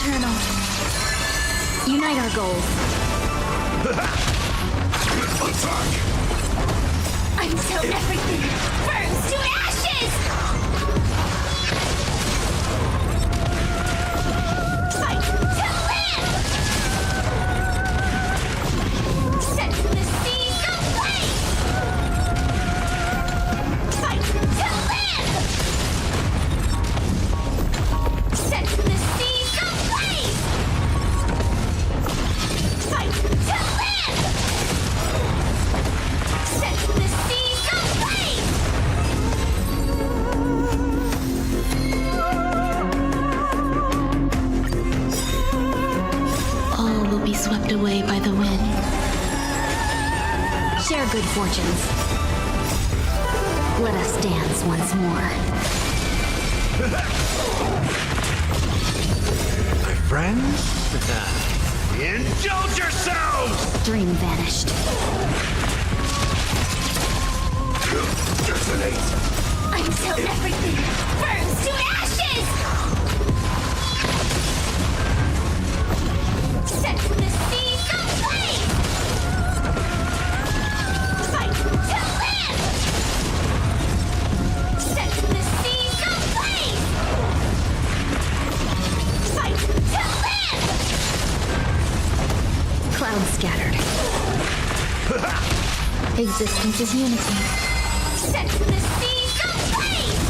eternal. Unite our goals. Attack! Until everything burns to ashes! Fight to live! Set the seas ablaze! Fight to live! Set the seas ablaze! Fight to live! Set the seas ablaze! All will be swept away by the wind. Share good fortunes. Let us dance once more. My friends? Indulge yourselves! Dream vanished. Detonate! Until everything burns to ashes! Set the seas ablaze! Fight to live! Set the seas ablaze! Fight to live! Clouds scattered. Existence is unity. Set the seas ablaze!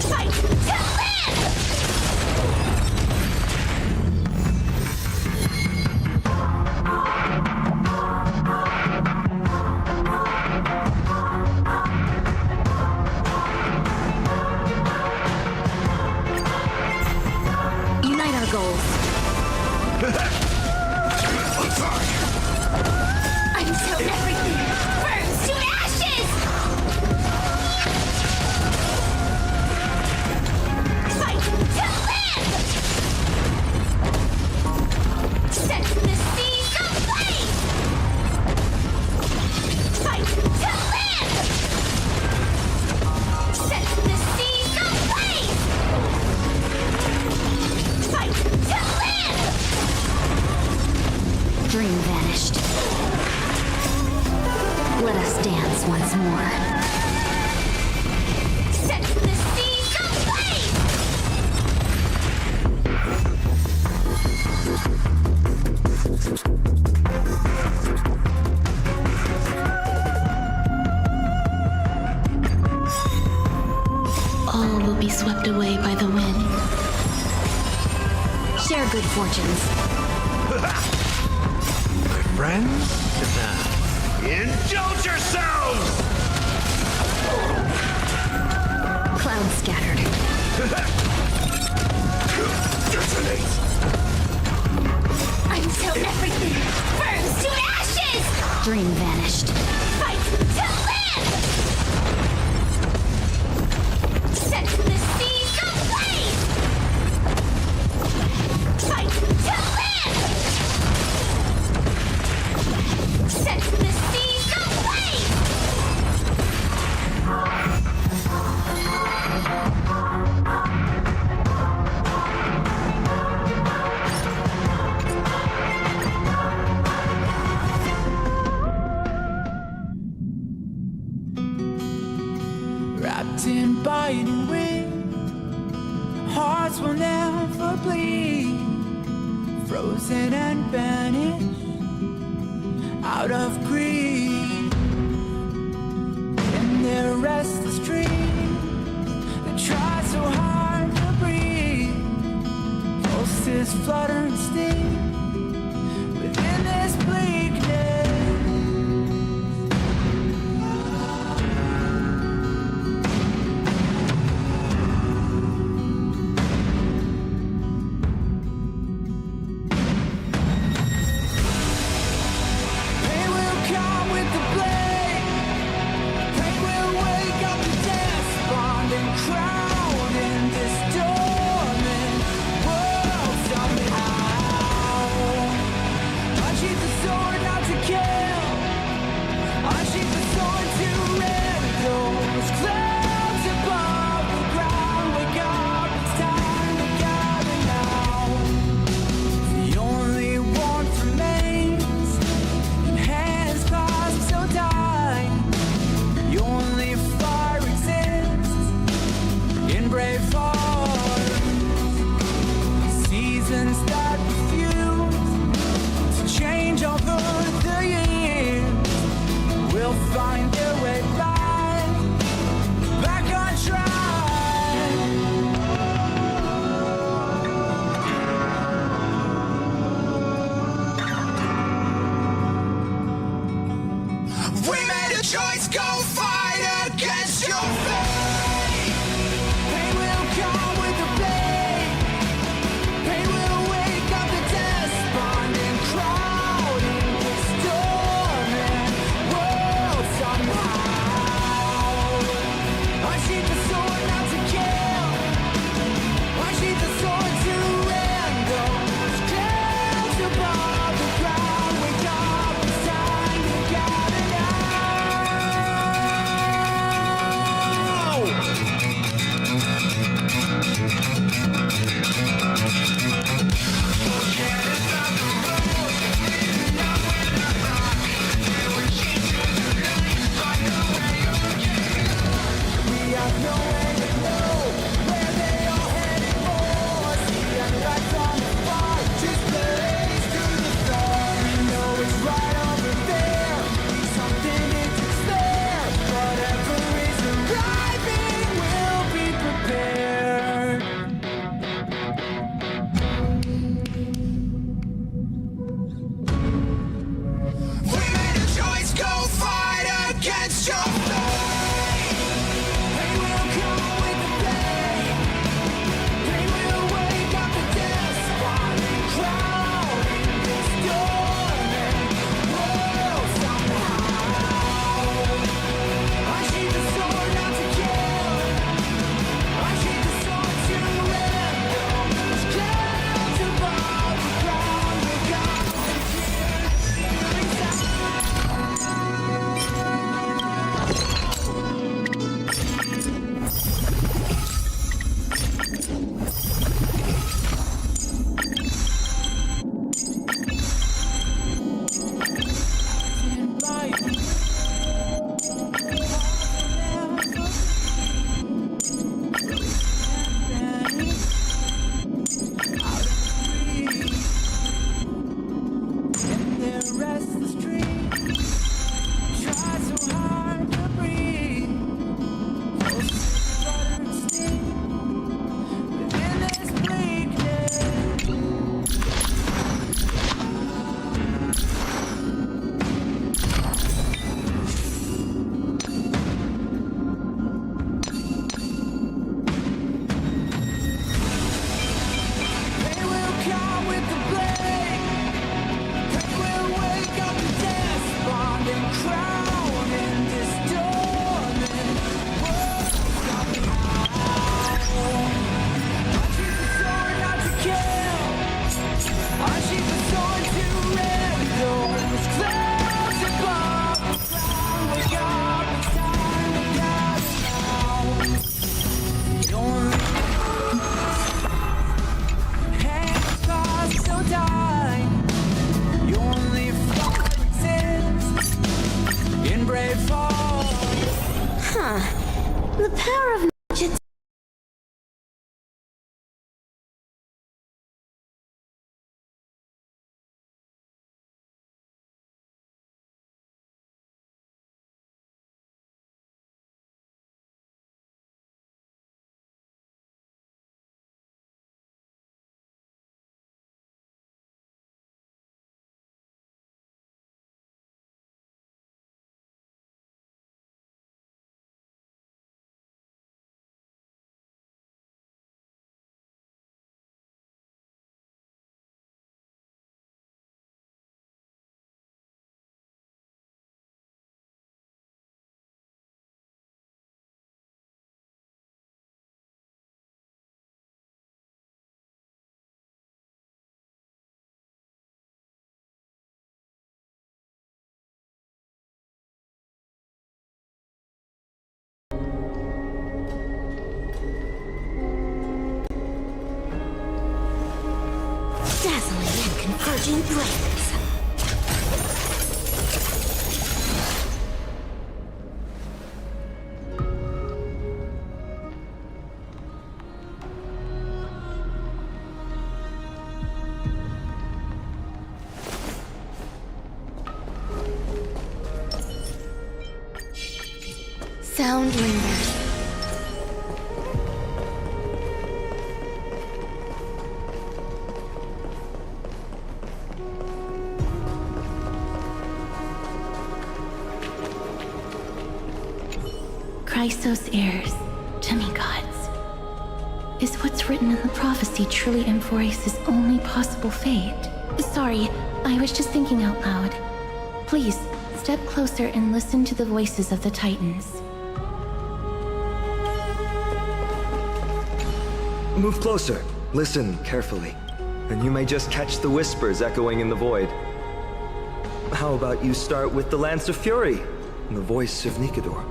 Fight to live! Unite our goals. Attack! Until everything burns to ashes! Fight to live! Set the seas ablaze! Fight to live! Set the seas ablaze! Fight to live! Dream vanished. Let us dance once more. Set the seas ablaze! All will be swept away by the wind. Share good fortunes. My friends? Indulge yourselves! Clouds scattered. Detonate! Until everything burns to ashes! Dream vanished. Fight to live! Set the seas ablaze! Fight to live! Set the seas ablaze! Wrapped in biting wind, hearts will never bleed, frozen and vanished out of greed. In their restless dreams, they try so hard to breathe. Pulses flutter and sting within this bleakness. Pain will come with the blade. Pain will wake up the despond and crown in this dormant world somehow. will find their way back on track. We made a choice, go fight against your fate. Pain will come with the blade. Pain will wake up the despondent crowd in this storming world somehow. Unsheath the sword not to kill. Unsheath the sword to random. Clouds above the ground. Wake up, it's time to gather now. We have no way to know where they are heading for. See and right from afar, just blaze through the storm. We know it's right over there. Something is there. Whatever is arriving, we'll be prepared. We made a choice, go fight against your fate. Pain will come with the blade. Pain will wake up the despondent crowd in this storming world somehow. Unsheath the sword not to kill. Unsheath the sword to random. Clouds above the ground. We got to hear feelings out. Stand by you. In their restless dream, try so hard to breathe. Flutter and sting within this bleakness. Pain will come with the blade. Pain will wake up the despondent crowd in this storming world somehow. Unsheath the sword not to kill. Unsheath the sword to rend those clouds above the ground. Wake up, it's time to gather now. Your hands are still dying. You only fight exists in brave fall. Huh. The power of magic. Dazzling and converging brightness. Sound lingers. Chrysos heirs, demigods. Is what's written in the prophecy truly amphoreus' only possible fate? Sorry, I was just thinking out loud. Please, step closer and listen to the voices of the Titans. Move closer. Listen carefully, and you may just catch the whispers echoing in the void. How about you start with the Lance of Fury, and the voice of Nikador?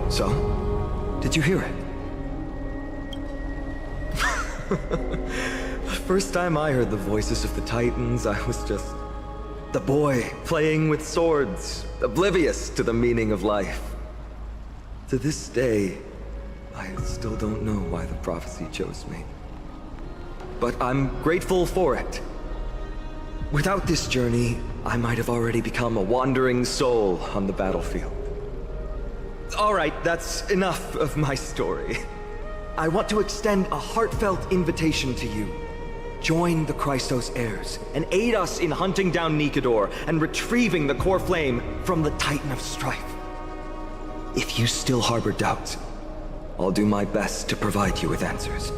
So, did you hear it? The first time I heard the voices of the Titans, I was just the boy playing with swords, oblivious to the meaning of life. To this day, I still don't know why the prophecy chose me. But I'm grateful for it. Without this journey, I might have already become a wandering soul on the battlefield. All right, that's enough of my story. I want to extend a heartfelt invitation to you. Join the Chrysos heirs and aid us in hunting down Nikador and retrieving the core flame from the Titan of Strife. If you still harbor doubts, I'll do my best to provide you with answers.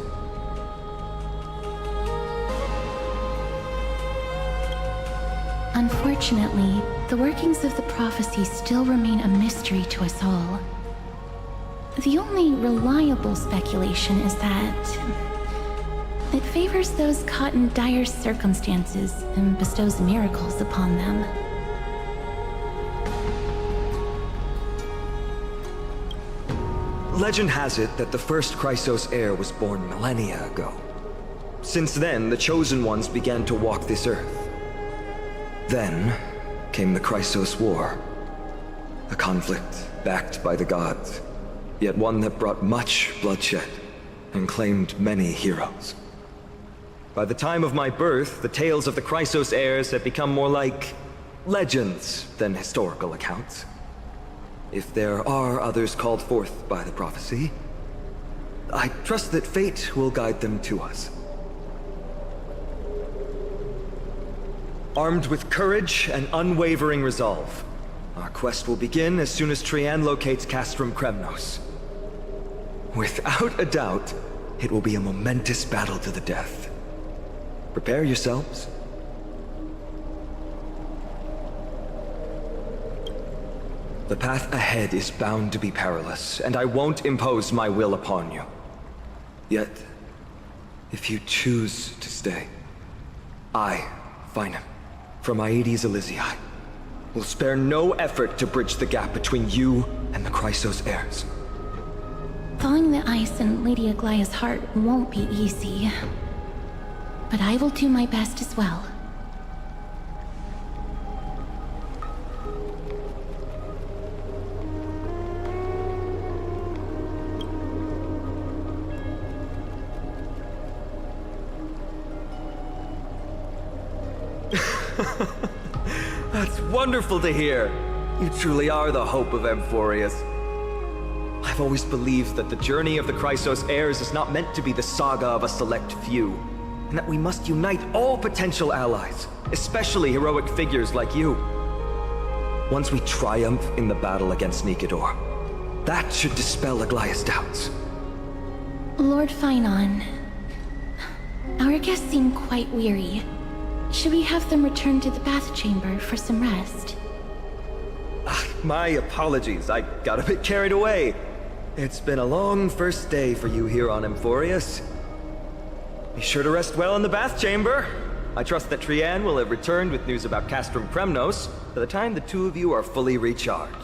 Unfortunately, the workings of the prophecy still remain a mystery to us all. The only reliable speculation is that it favors those caught in dire circumstances and bestows miracles upon them. Legend has it that the first Chrysos heir was born millennia ago. Since then, the Chosen Ones began to walk this earth. Then came the Chrysos War, a conflict backed by the gods, yet one that brought much bloodshed and claimed many heroes. By the time of my birth, the tales of the Chrysos heirs had become more like legends than historical accounts. If there are others called forth by the prophecy, I trust that fate will guide them to us. Armed with courage and unwavering resolve, our quest will begin as soon as Trian locates Castrum Kremnos. Without a doubt, it will be a momentous battle to the death. Prepare yourselves. The path ahead is bound to be perilous, and I won't impose my will upon you. Yet, if you choose to stay, I, Finam, from Aedes Elysiae, will spare no effort to bridge the gap between you and the Chrysos heirs. Thawing the ice in Lady Aglaya's heart won't be easy. but I will do my best as well. That's wonderful to hear. You truly are the hope of Amphoreus. I've always believed that the journey of the Chrysos heirs is not meant to be the saga of a select few, and that we must unite all potential allies, especially heroic figures like you. Once we triumph in the battle against Nikedor, that should dispel Aglaya's doubts. Lord Finon, our guests seem quite weary. Should we have them return to the bath chamber for some rest? My apologies, I got a bit carried away. It's been a long first day for you here on Amphoreus. Be sure to rest well in the bath chamber. I trust that Trianne will have returned with news about Castrum Kremnos by the time the two of you are fully recharged.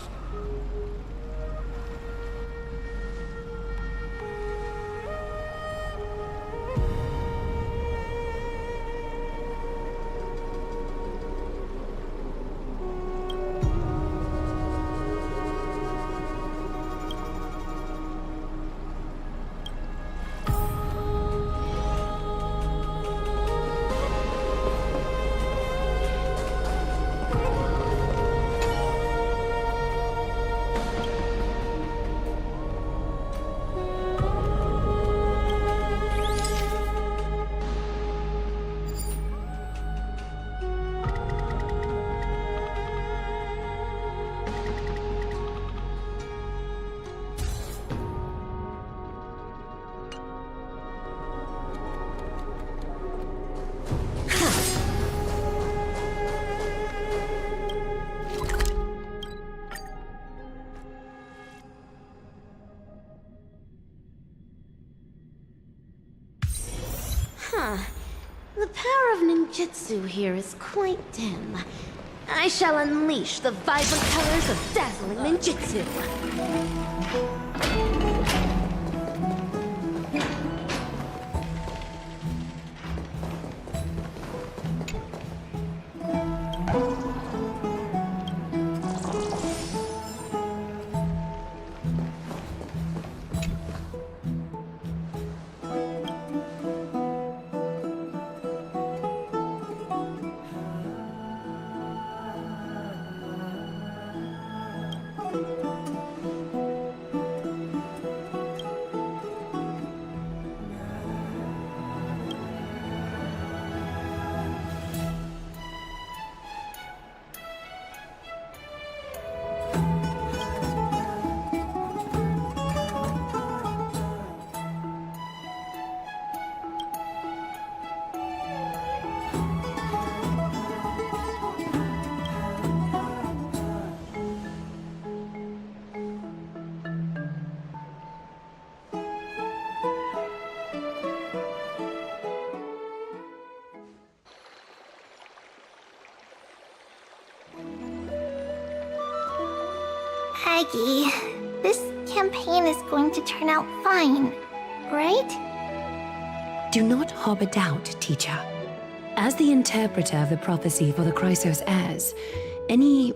The power of ninjutsu here is quite dim. I shall unleash the vibrant colors of dazzling ninjutsu. Aggie, this campaign is going to turn out fine, right? Do not harbor doubt, teacher. As the interpreter of the prophecy for the Chrysos heirs, any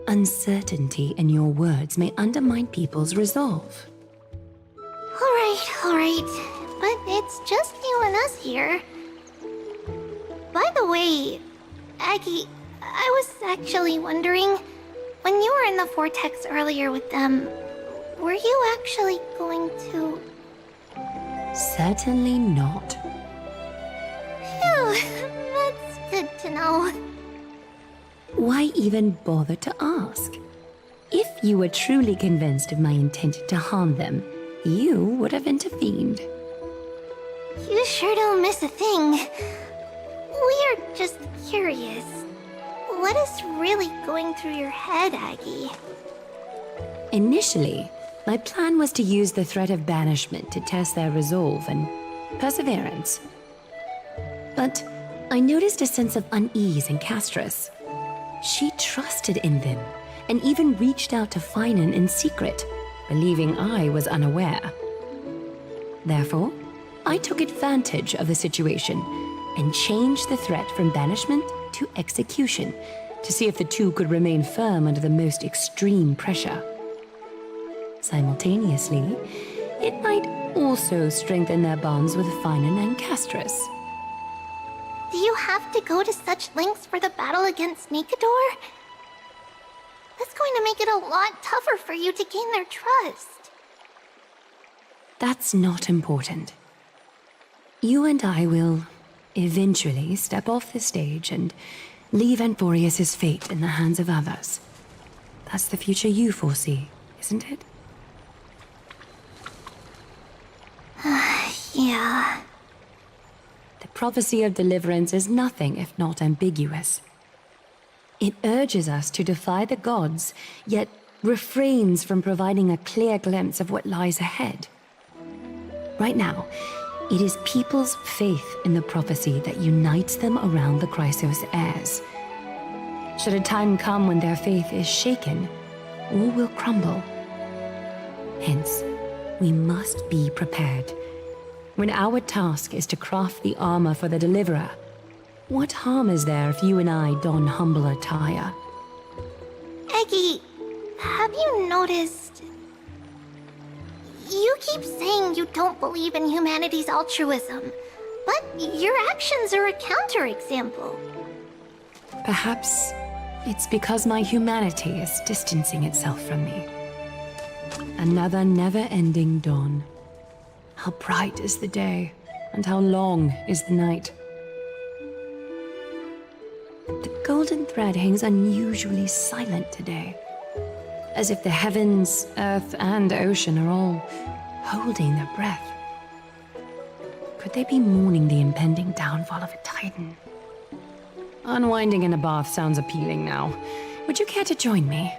uncertainty in your words may undermine people's resolve. All right, but it's just you and us here. By the way, Aggie, I was actually wondering, when you were in the vortex earlier with them, were you actually going to... Certainly not. Phew, that's good to know. Why even bother to ask? If you were truly convinced of my intent to harm them, you would have intervened. You sure don't miss a thing. We're just curious. What is really going through your head, Aggie? Initially, my plan was to use the threat of banishment to test their resolve and perseverance. But I noticed a sense of unease in Castris. She trusted in them and even reached out to Finon in secret, believing I was unaware. Therefore, I took advantage of the situation and change the threat from banishment to execution to see if the two could remain firm under the most extreme pressure. Simultaneously, it might also strengthen their bonds with Finan and Castris. Do you have to go to such lengths for the battle against Nikador? That's going to make it a lot tougher for you to gain their trust. That's not important. You and I will eventually step off the stage and leave Amphoreus' fate in the hands of others. That's the future you foresee, isn't it? Yeah. The prophecy of deliverance is nothing if not ambiguous. It urges us to defy the gods, yet refrains from providing a clear glimpse of what lies ahead. Right now, it is people's faith in the prophecy that unites them around the Chrysos heirs. Should a time come when their faith is shaken, all will crumble. Hence, we must be prepared. When our task is to craft the armor for the Deliverer, what harm is there if you and I don humble attire? Eggy, have you noticed... You keep saying you don't believe in humanity's altruism, but your actions are a counterexample. Perhaps it's because my humanity is distancing itself from me. Another never-ending dawn. How bright is the day, and how long is the night. The golden thread hangs unusually silent today, as if the heavens, earth, and ocean are all holding their breath. Could they be mourning the impending downfall of a titan? Unwinding in a bath sounds appealing now. Would you care to join me?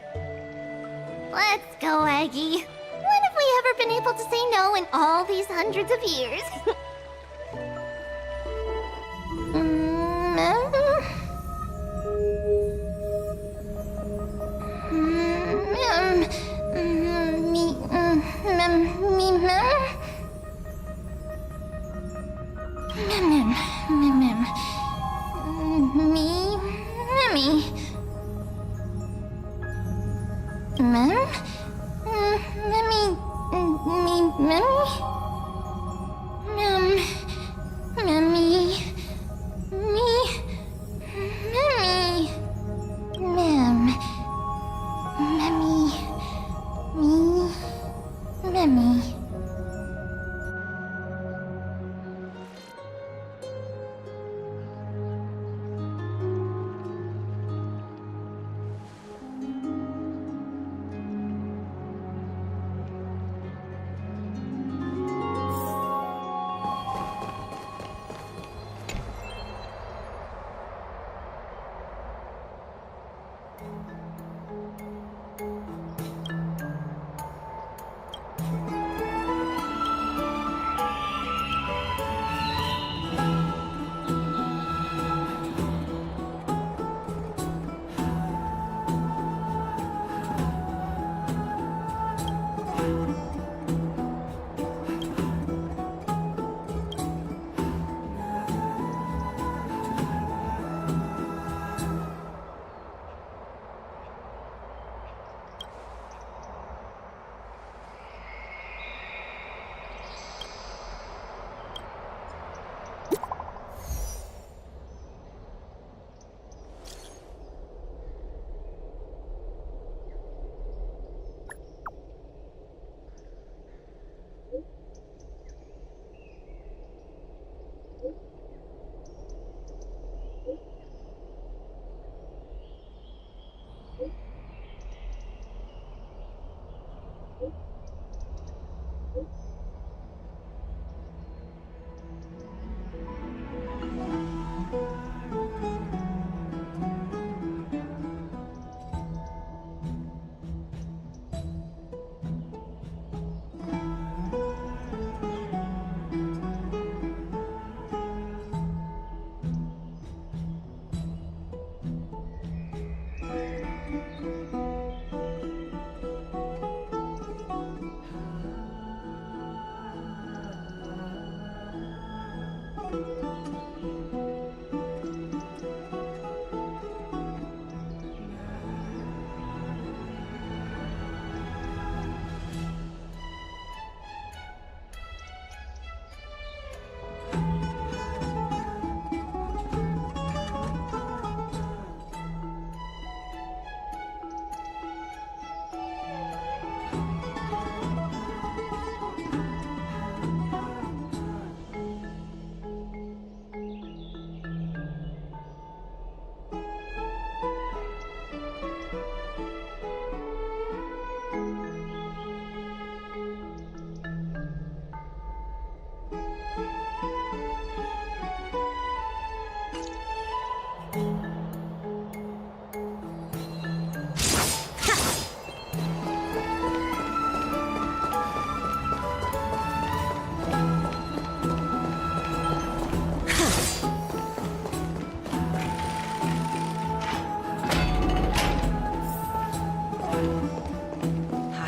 Let's go, Eggy. When have we ever been able to say no in all these hundreds of years?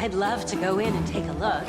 I'd love to go in and take a look.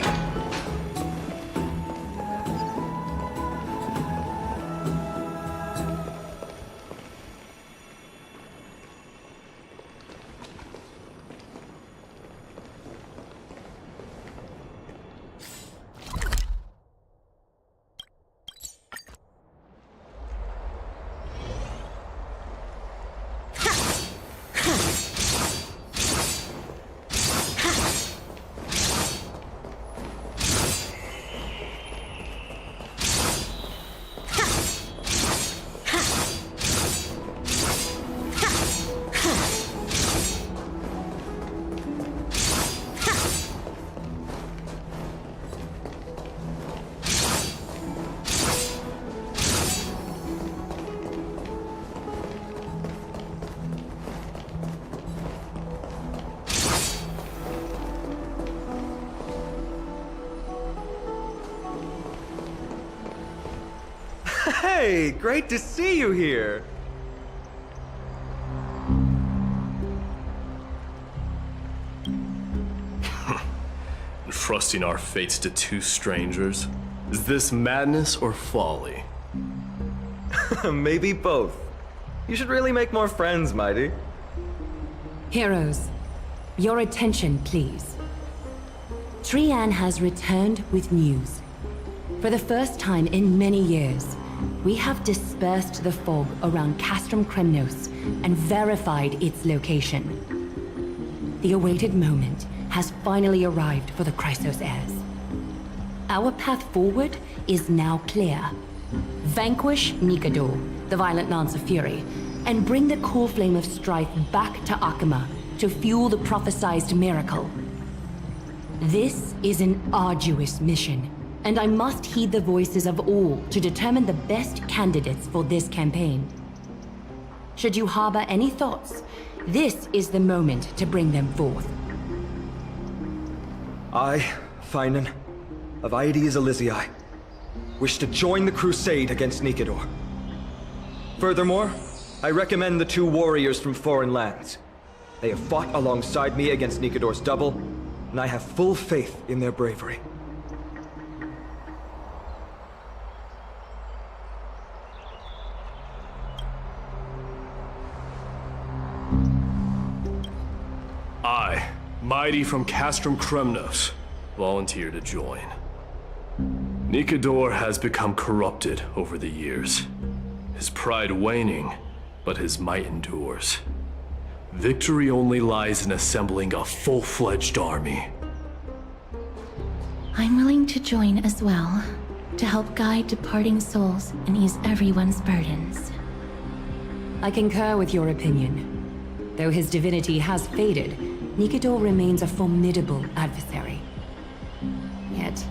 Hey, great to see you here. Entrusting our fates to two strangers? Is this madness or folly? Maybe both. You should really make more friends, Mighty. Heroes, your attention, please. Trian has returned with news. For the first time in many years, we have dispersed the fog around Castrum Kremnos and verified its location. The awaited moment has finally arrived for the Chrysos heirs. Our path forward is now clear. Vanquish Nikador, the violent Lance of Fury, and bring the core flame of strife back to Akima to fuel the prophesized miracle. This is an arduous mission, and I must heed the voices of all to determine the best candidates for this campaign. Should you harbor any thoughts, this is the moment to bring them forth. I, Finan, of Aedes Elysiae, wish to join the crusade against Nikador. Furthermore, I recommend the two warriors from foreign lands. They have fought alongside me against Nikador's double, and I have full faith in their bravery. I, Mighty from Castrum Kremnos, volunteer to join. Nikador has become corrupted over the years. His pride waning, but his might endures. Victory only lies in assembling a full-fledged army. I'm willing to join as well, to help guide departing souls and ease everyone's burdens. I concur with your opinion. Though his divinity has faded, Nikador remains a formidable adversary. Yet,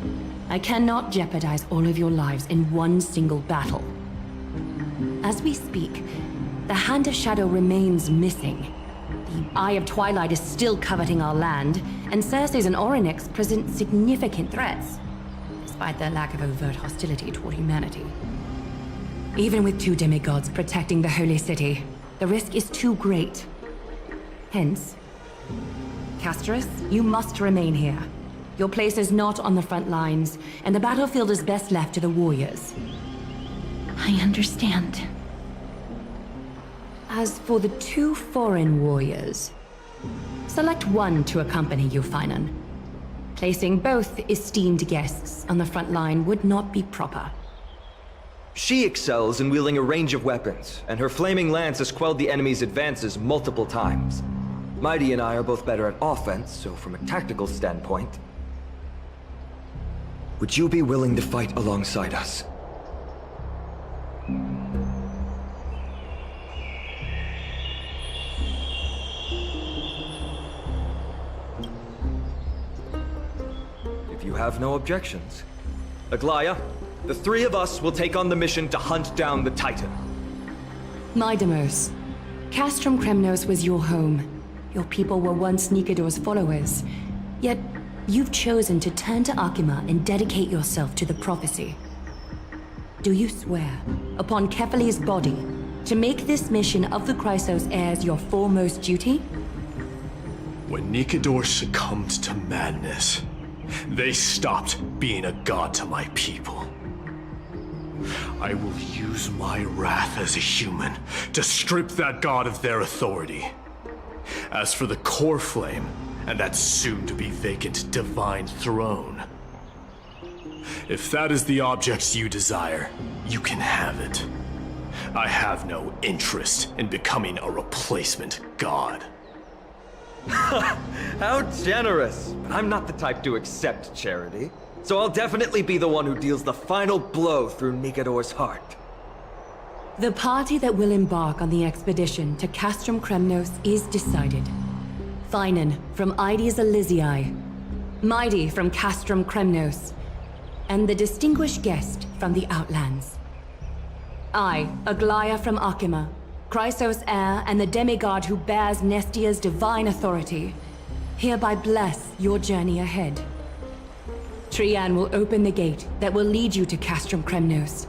I cannot jeopardize all of your lives in one single battle. As we speak, the Hand of Shadow remains missing. The Eye of Twilight is still coveting our land, and Circes and Orynyx present significant threats, despite their lack of overt hostility toward humanity. Even with two demigods protecting the Holy City, the risk is too great. Hence, Castorus, you must remain here. Your place is not on the front lines, and the battlefield is best left to the warriors. I understand. As for the two foreign warriors, select one to accompany you, Finan. Placing both esteemed guests on the front line would not be proper. She excels in wielding a range of weapons, and her flaming lance has quelled the enemy's advances multiple times. Mighty and I are both better at offense, so from a tactical standpoint... Would you be willing to fight alongside us? If you have no objections. Aglaya, the three of us will take on the mission to hunt down the Titan. Mydamos, Castrum Kremnos was your home. Your people were once Nikador's followers. Yet, you've chosen to turn to Akima and dedicate yourself to the prophecy. Do you swear, upon Kefali's body, to make this mission of the Chrysos heirs your foremost duty? When Nikador succumbed to madness, they stopped being a god to my people. I will use my wrath as a human to strip that god of their authority. As for the core flame and that soon-to-be vacant divine throne, if that is the object you desire, you can have it. I have no interest in becoming a replacement god. How generous! I'm not the type to accept charity, so I'll definitely be the one who deals the final blow through Nikador's heart. The party that will embark on the expedition to Castrum Kremnos is decided. Finan from Ides Elysiae, Mighty from Castrum Kremnos, and the distinguished guest from the Outlands. I, Aglaia from Akima, Chrysos heir and the demigod who bears Nestia's divine authority, hereby bless your journey ahead. Trian will open the gate that will lead you to Castrum Kremnos.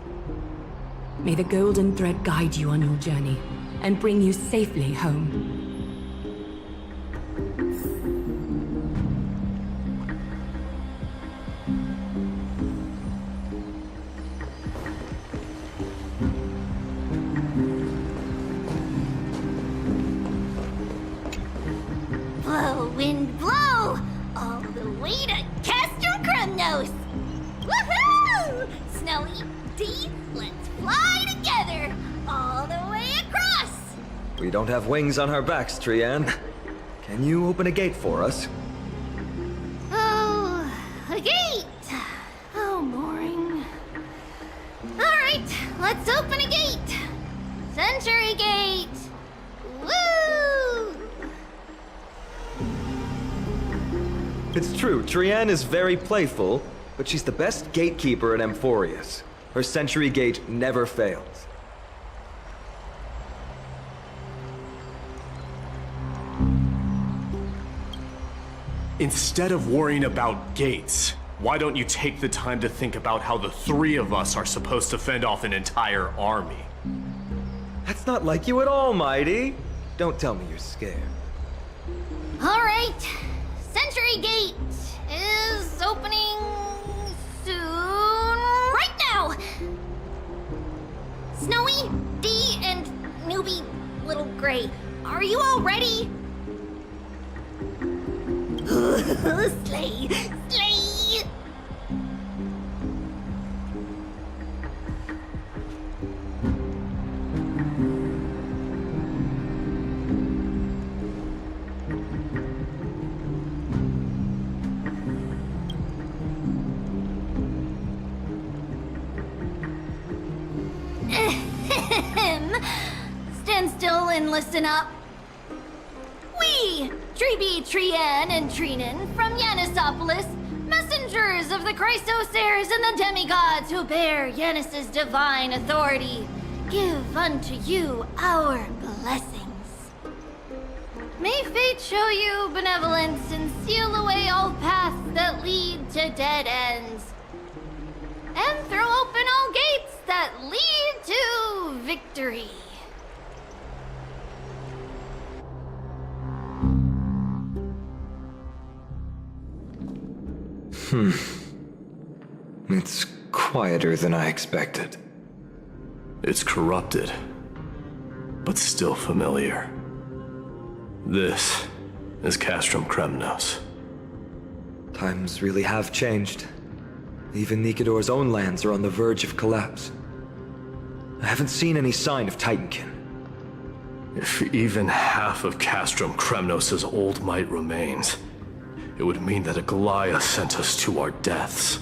May the golden thread guide you on your journey and bring you safely home. Blow, wind, blow! All the way to Castrum Kremnos! Woohoo! Snowy, D, let's fly together! All the way across! We don't have wings on our backs, Trian. Can you open a gate for us? Oh, a gate! Oh, boring. Alright, let's open a gate! Century Gate! Woo! It's true, Trian is very playful, but she's the best gatekeeper in Amphoreus. Her Century Gate never fails. Instead of worrying about gates, why don't you take the time to think about how the three of us are supposed to fend off an entire army? That's not like you at all, Mighty. Don't tell me you're scared. Alright, Century Gate is opening soon. Right now! Snowy, D, and newbie Little Gray, are you all ready? Slay! Slay! Stand still and listen up. We, Treeby, Trian, and Trinan from Yanisopolis, messengers of the Chrysos heirs and the demigods who bear Yanis's divine authority, give unto you our blessings. May fate show you benevolence and seal away all paths that lead to dead ends, and throw open all gates that lead to victory. It's quieter than I expected. It's corrupted, but still familiar. This is Castrum Kremnos. Times really have changed. Even Nikador's own lands are on the verge of collapse. I haven't seen any sign of Titankin. If even half of Castrum Kremnos' old might remains, it would mean that Aglaia sent us to our deaths.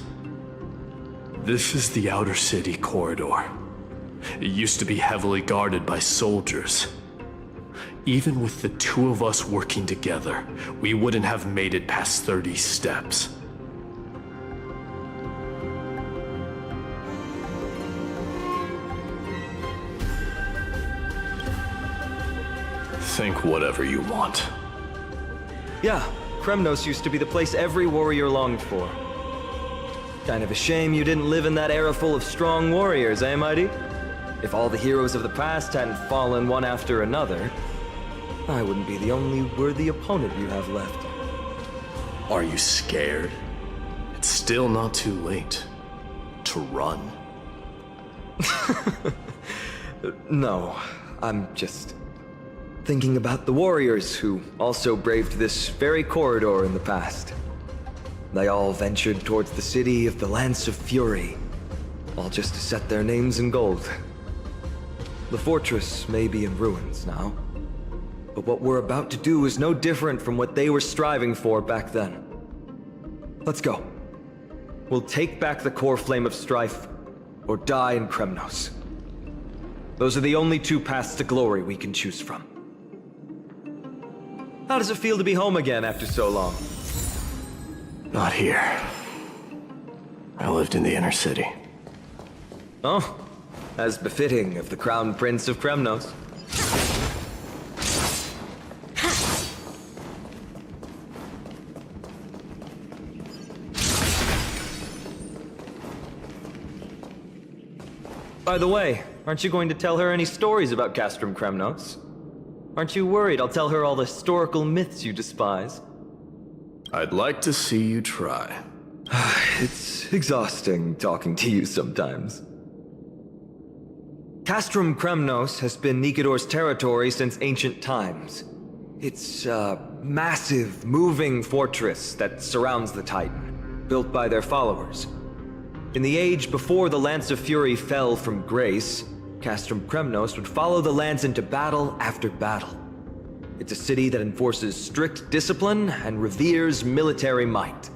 This is the outer city corridor. It used to be heavily guarded by soldiers. Even with the two of us working together, we wouldn't have made it past 30 steps. Think whatever you want. Yeah, Kremnos used to be the place every warrior longed for. Kind of a shame you didn't live in that era full of strong warriors, eh, Mighty? If all the heroes of the past hadn't fallen one after another. I wouldn't be the only worthy opponent you have left. Are you scared? It's still not too late to run. No, I'm just thinking about the warriors who also braved this very corridor in the past. They all ventured towards the city of the Lance of Fury, all just to set their names in gold. The fortress may be in ruins now, but what we're about to do is no different from what they were striving for back then. Let's go. We'll take back the core flame of strife, or die in Kremnos. Those are the only two paths to glory we can choose from. How does it feel to be home again after so long? Not here. I lived in the inner city. Oh, as befitting of the Crown Prince of Kremnos. By the way, aren't you going to tell her any stories about Castrum Kremnos? Aren't you worried I'll tell her all the historical myths you despise? I'd like to see you try. It's exhausting talking to you sometimes. Castrum Kremnos has been Nikador's territory since ancient times. It's a massive, moving fortress that surrounds the Titan, built by their followers. In the age before the Lance of Fury fell from grace, Castrum Kremnos would follow the Lance into battle after battle. It's a city that enforces strict discipline and reveres military might.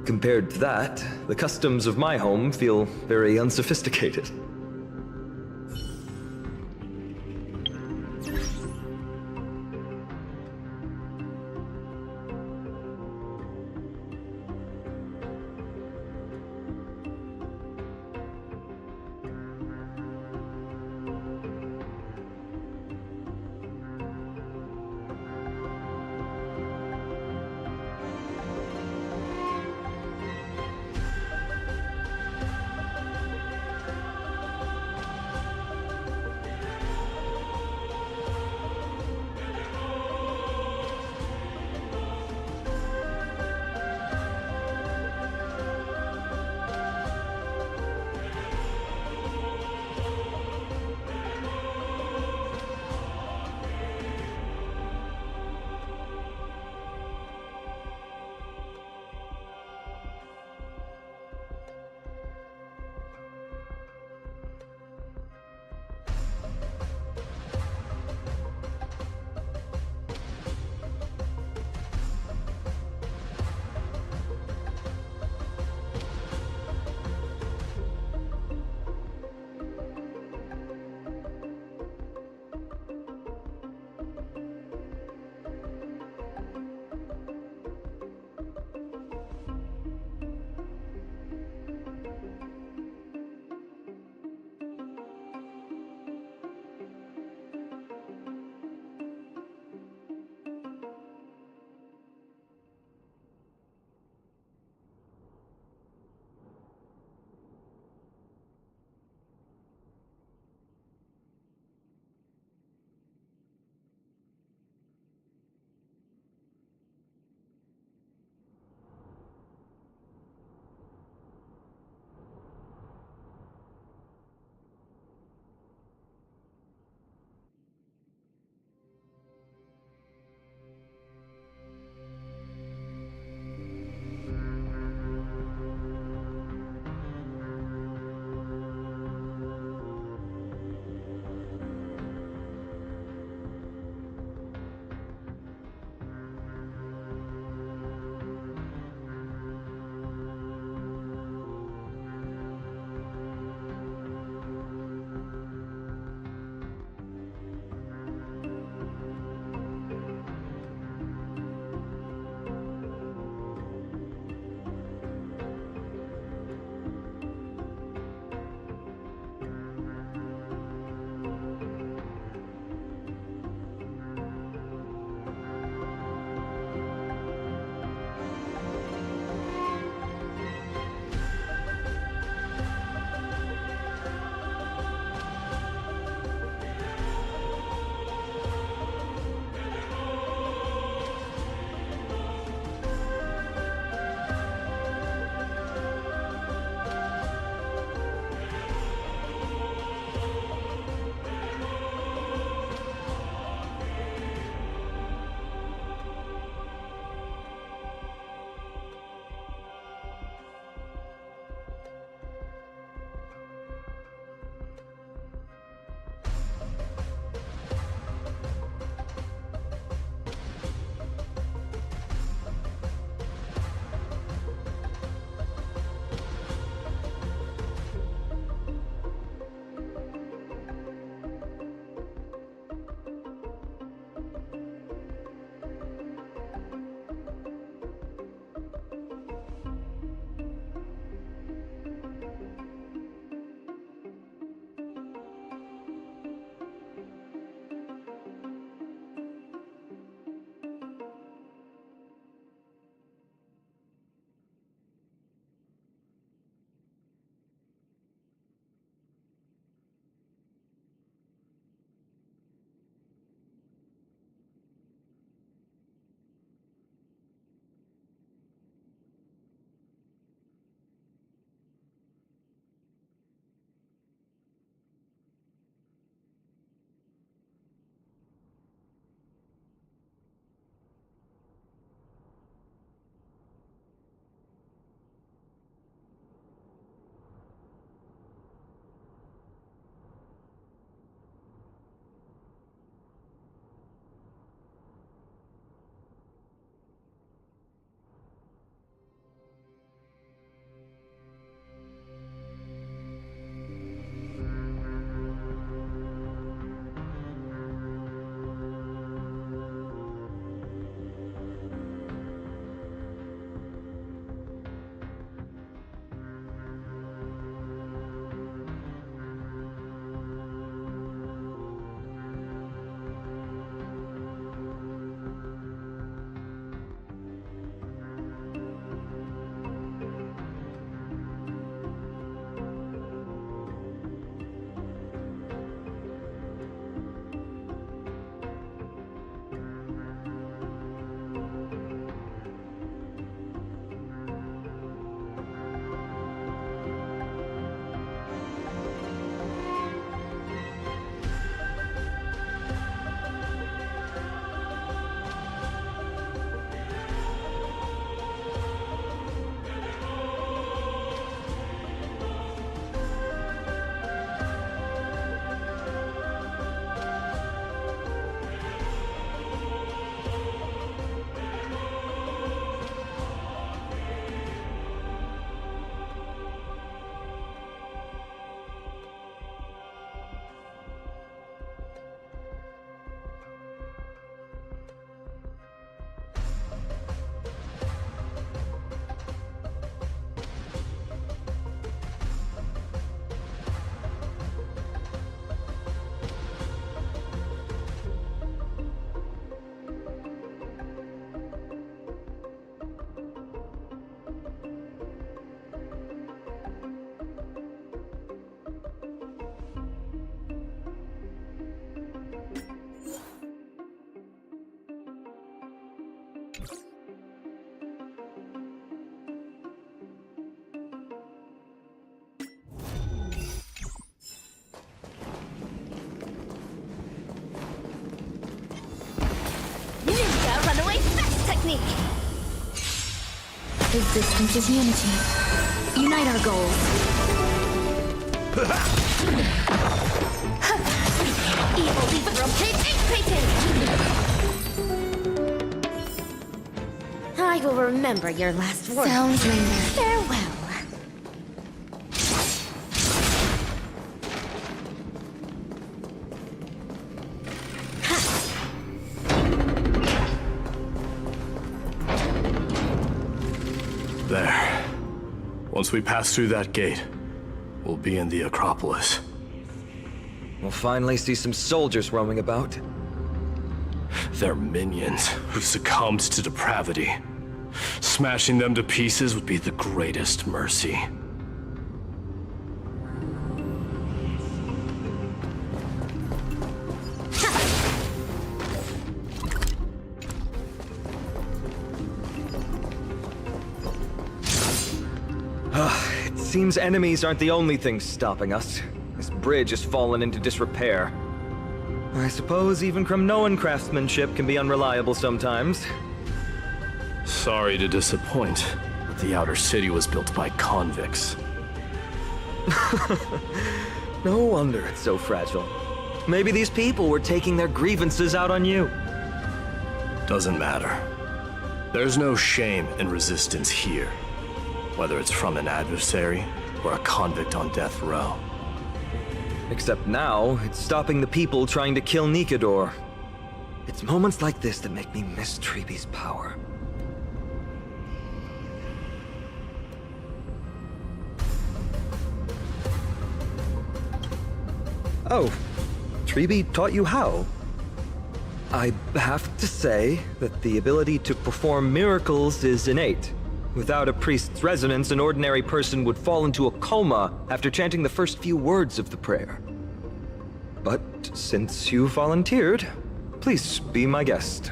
Compared to that, the customs of my home feel very unsophisticated. technique. Resistance is unity. Unite our goals. Evil leaf rotate ink painting! I will remember your last words. Sounds linger. Farewell. There. Once we pass through that gate, we'll be in the Acropolis. We'll finally see some soldiers roaming about. They're minions who succumbed to depravity. Smashing them to pieces would be the greatest mercy. It seems enemies aren't the only things stopping us. This bridge has fallen into disrepair. I suppose even Kremnoan craftsmanship can be unreliable sometimes. Sorry to disappoint, but the outer city was built by convicts. No wonder it's so fragile. Maybe these people were taking their grievances out on you. Doesn't matter. There's no shame in resistance here, whether it's from an adversary or a convict on death row. Except now, it's stopping the people trying to kill Nikador. It's moments like this that make me miss Treeby's power. Oh, Treeby taught you how? I have to say that the ability to perform miracles is innate. Without a priest's resonance, an ordinary person would fall into a coma after chanting the first few words of the prayer. But since you volunteered, please be my guest.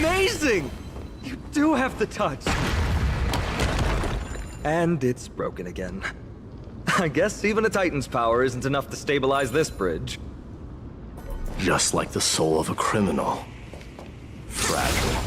amazing! You do have the touch. And it's broken again. I guess even a Titan's power isn't enough to stabilize this bridge. Just like the soul of a criminal. Fragile.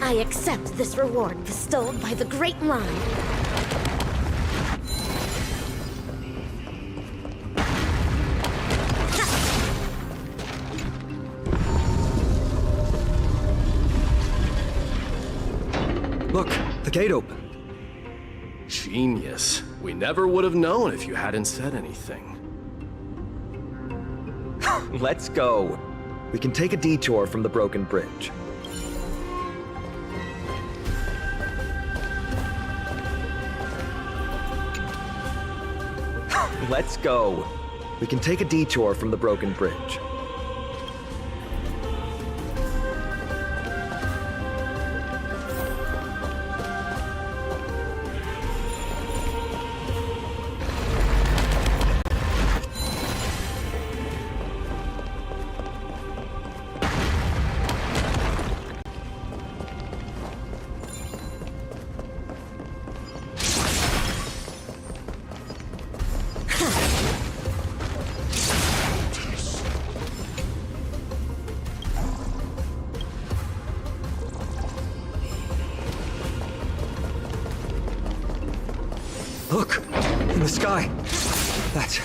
I accept this reward bestowed by the Great Line. Look, the gate opened. Genius. We never would have known if you hadn't said anything. Let's go. We can take a detour from the broken bridge. Let's go. We can take a detour from the broken bridge. Look! In the sky! That's...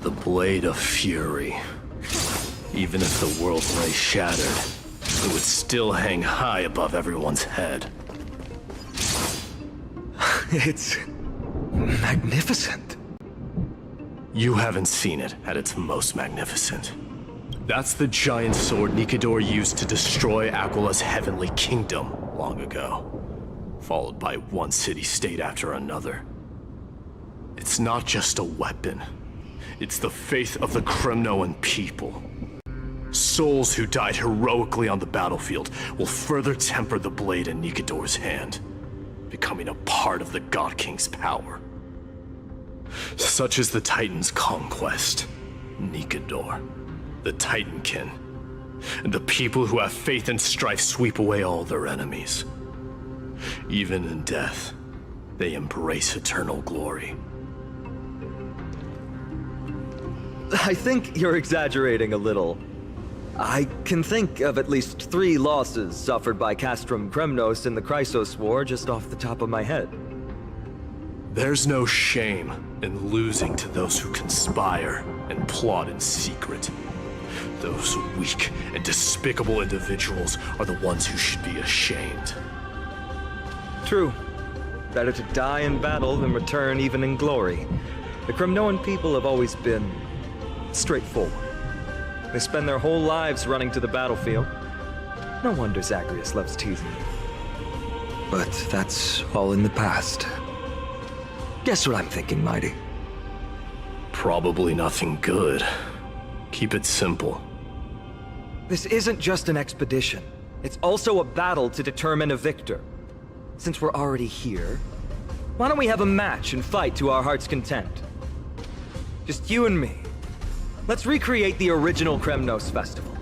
The Blade of Fury. Even if the world lay shattered, it would still hang high above everyone's head. It's... magnificent. You haven't seen it at its most magnificent. That's the giant sword Nikador used to destroy Aquala's heavenly kingdom long ago, followed by one city-state after another. It's not just a weapon. It's the faith of the Kremnoan people. Souls who died heroically on the battlefield will further temper the blade in Nikador's hand, becoming a part of the God King's power. Such is the Titan's conquest. Nikador, the Titankin, and the people who have faith in strife sweep away all their enemies. Even in death, they embrace eternal glory. I think you're exaggerating a little. I can think of at least 3 losses suffered by Castrum Kremnos in the Chrysos War just off the top of my head. There's no shame in losing to those who conspire and plot in secret. Those weak and despicable individuals are the ones who should be ashamed. True. Better to die in battle than return even in glory. The Kremnoan people have always been straightforward. They spend their whole lives running to the battlefield. No wonder Zagreus loves teasing them. But that's all in the past. Guess what I'm thinking, Mighty? Probably nothing good. Keep it simple. This isn't just an expedition. It's also a battle to determine a victor. Since we're already here, why don't we have a match and fight to our heart's content? Just you and me. Let's recreate the original Kremnos festival.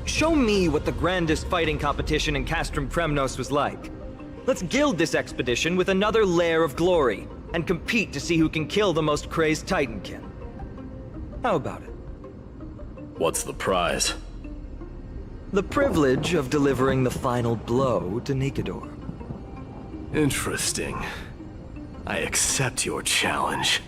Show me what the grandest fighting competition in Castrum Kremnos was like. Let's gild this expedition with another layer of glory, and compete to see who can kill the most crazed Titankin. How about it? What's the prize? The privilege of delivering the final blow to Nikador. Interesting. I accept your challenge.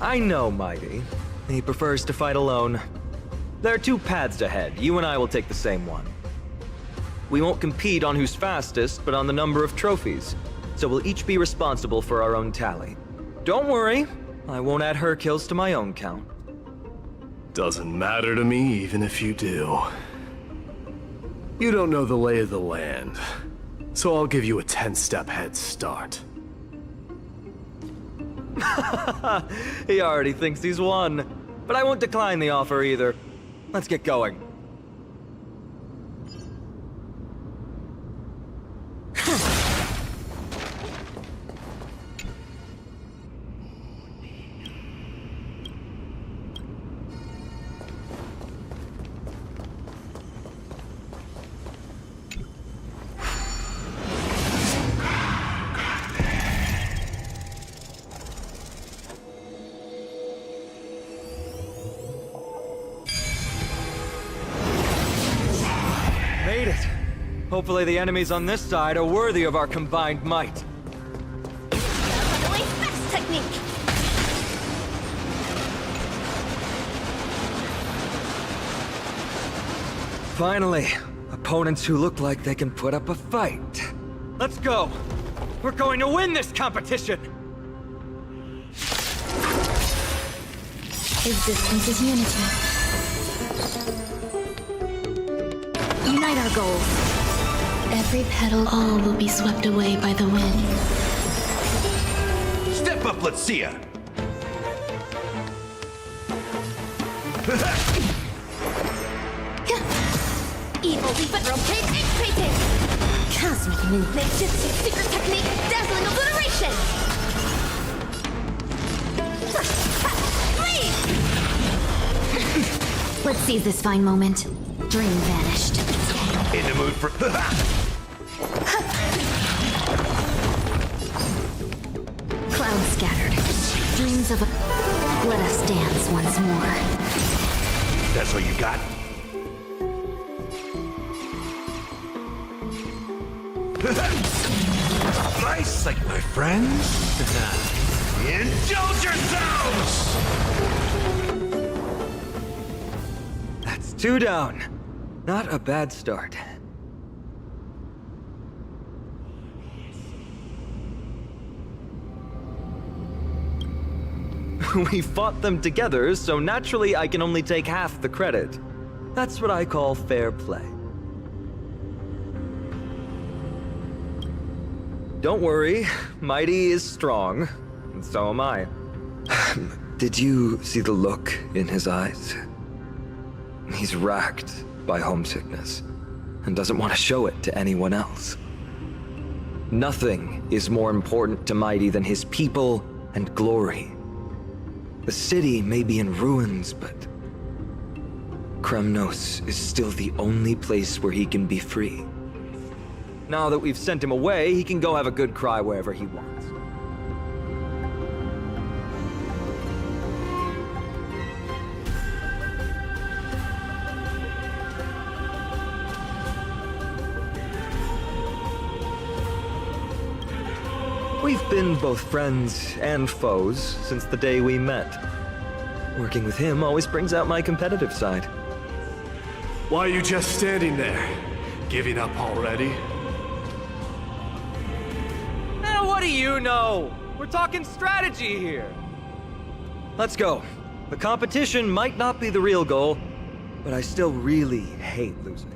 I know, Mighty. He prefers to fight alone. There are two paths ahead. You and I will take the same one. We won't compete on who's fastest, but on the number of trophies. So we'll each be responsible for our own tally. Don't worry, I won't add her kills to my own count. Doesn't matter to me, even if you do. You don't know the lay of the land, so I'll give you a 10-step head start. He already thinks he's won. But I won't decline the offer either. Let's get going. Made it. Hopefully the enemies on this side are worthy of our combined might. Runaway fast technique! Finally, opponents who look like they can put up a fight. Let's go. We're going to win this competition. Existence is unity. Unite our goals. Every petal, all will be swept away by the wind. Step up, let's see ya. Evil but rotate. Cosmic ninjutsu secret technique, dazzling obliteration! Leave! Let's seize this fine moment. Dream vanished. In the mood for... Clouds scattered. Dreams of a... Let us dance once more. That's what you got? Nice, like my friends. Indulge yourselves! That's 2 down. Not a bad start. We fought them together, so naturally I can only take half the credit. That's what I call fair play. Don't worry, Mighty is strong, and so am I. Did you see the look in his eyes? He's racked by homesickness, and doesn't want to show it to anyone else. Nothing is more important to Mighty than his people and glory. The city may be in ruins, but Kremnos is still the only place where he can be free. Now that we've sent him away, he can go have a good cry wherever he wants. We've been both friends and foes since the day we met. Working with him always brings out my competitive side. Why are you just standing there? Giving up already? What do you know? We're talking strategy here. Let's go. The competition might not be the real goal, but I still really hate losing.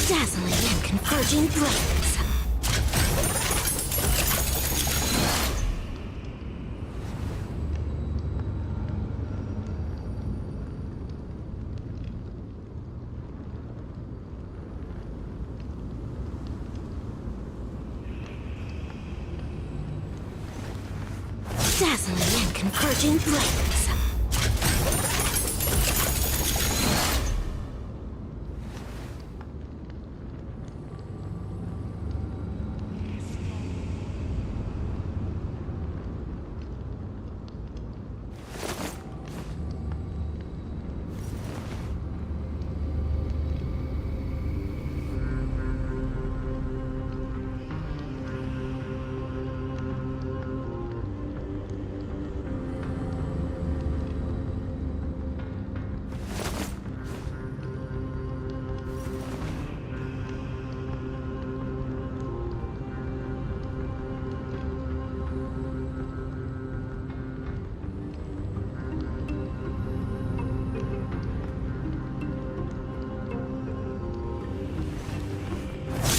Dazzling and converging blades. Dazzling and converging blades.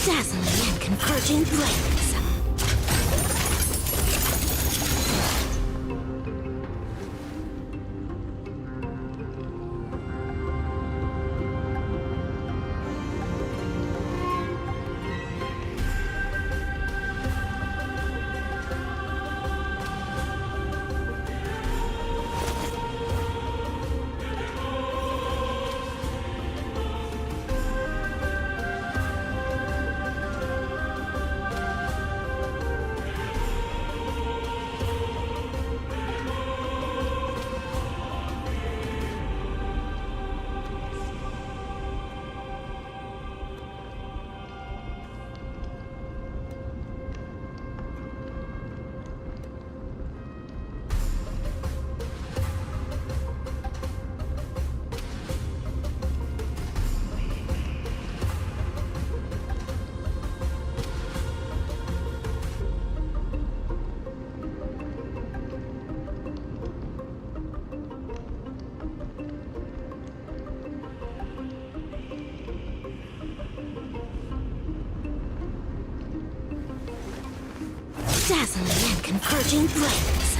Dazzling and converging blades. Dazzling and converging blades.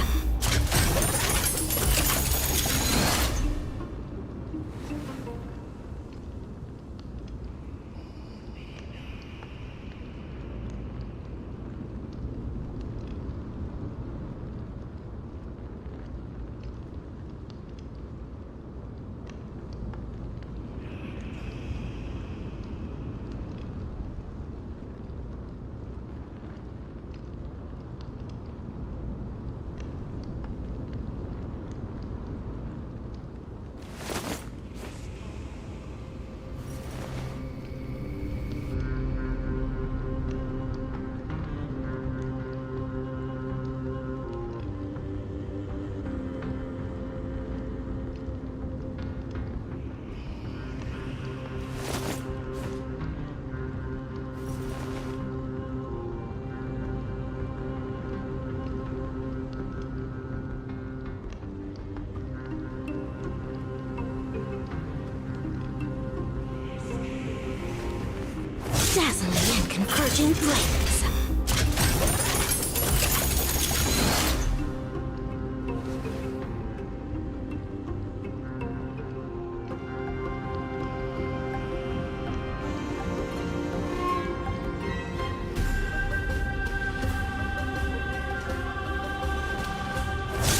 Dazzling and converging blades.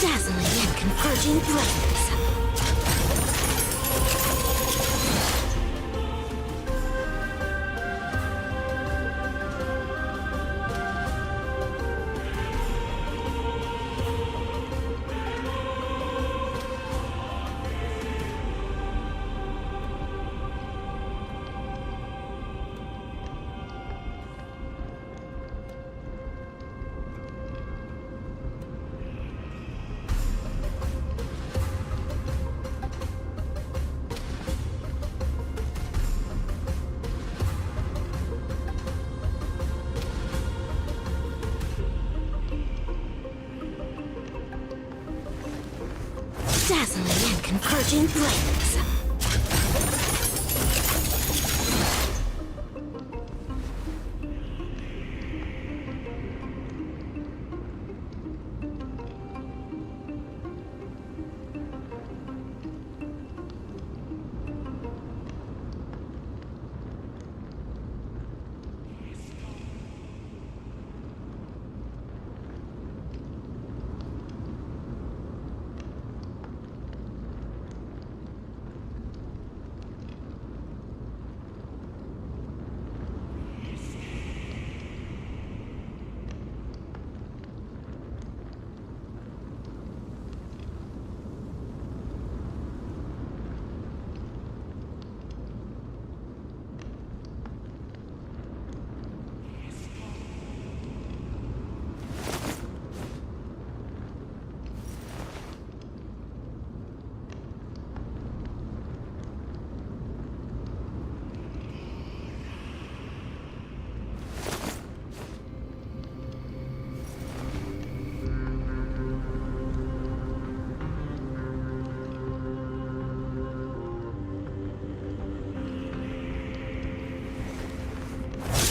Dazzling and converging blades. Dazzling and converging blades.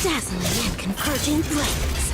Dazzling and converging blades.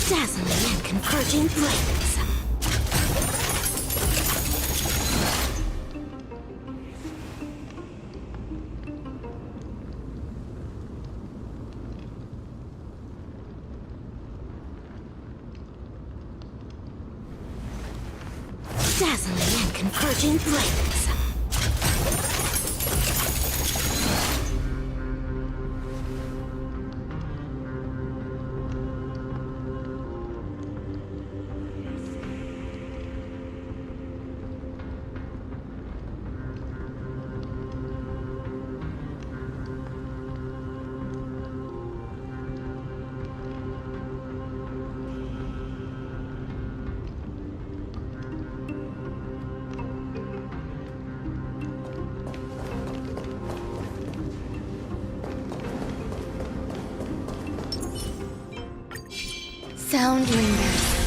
Dazzling and converging blades. Dazzling and converging blades. Sound lingers.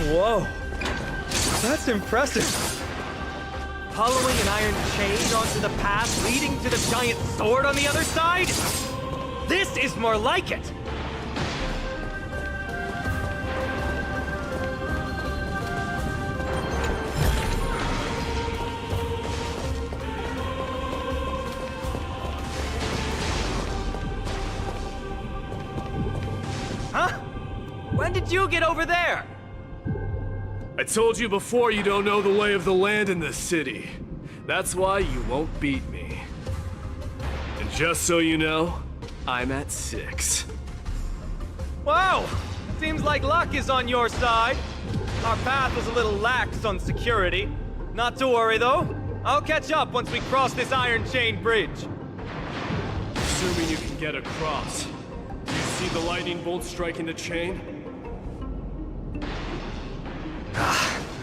Whoa. That's impressive. Following an iron chain onto the path leading to the giant sword on the other side? This is more like it! Huh? When did you get over there? I told you before you don't know the lay of the land in this city. That's why you won't beat me. And just so you know, I'm at 6. Wow! Seems like luck is on your side. Our path was a little lax on security. Not to worry, though. I'll catch up once we cross this iron chain bridge. Assuming you can get across. Do you see the lightning bolt striking the chain?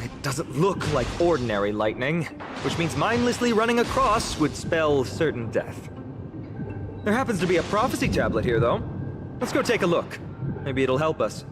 It doesn't look like ordinary lightning, which means mindlessly running across would spell certain death. There happens to be a prophecy tablet here, though. Let's go take a look. Maybe it'll help us.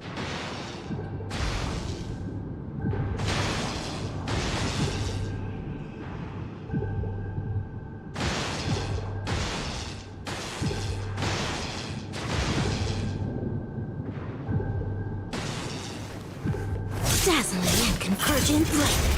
Dazzling and converging blades.